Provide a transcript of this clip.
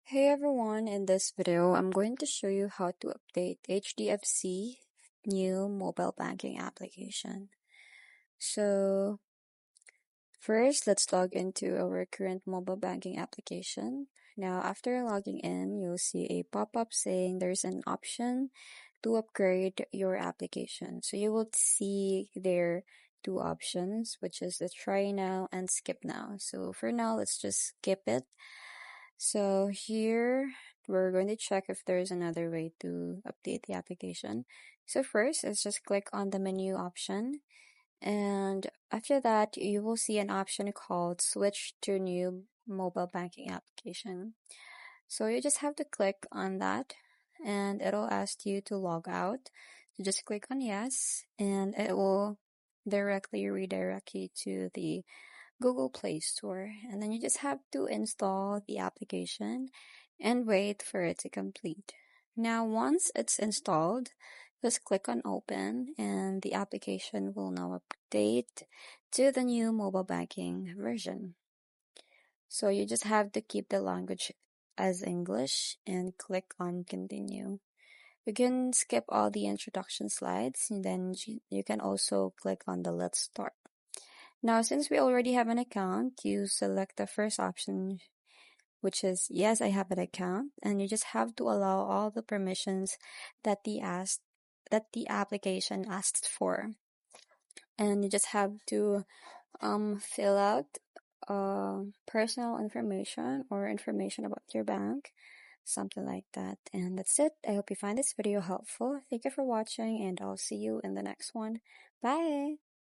Hey everyone, in this video, I'm going to show you how to update HDFC new mobile banking application. So first, let's log into our current mobile banking application. Now, after logging in, you'll see a pop-up saying there's an option to upgrade your application. So you will see there two options, which is the try now and skip now. So for now, let's just skip it. So here we're going to check if there's another way to update the application. So first, let's just click on the menu option. And after that, you will see an option called switch to new mobile banking application. So you just have to click on that and it'll ask you to log out. So just click on yes and it will directly redirect you to the Google Play Store, and then you just have to install the application and wait for it to complete. Now, once it's installed, just click on open and the application will now update to the new mobile banking version. So you just have to keep the language as English and click on continue. You can skip all the introduction slides and then you can also click on the let's start. Now, since we already have an account, you select the first option, which is yes, I have an account, and you just have to allow all the permissions that the application asks for. And you just have to fill out personal information or information about your bank, something like that. And that's it. I hope you find this video helpful. Thank you for watching, and I'll see you in the next one. Bye!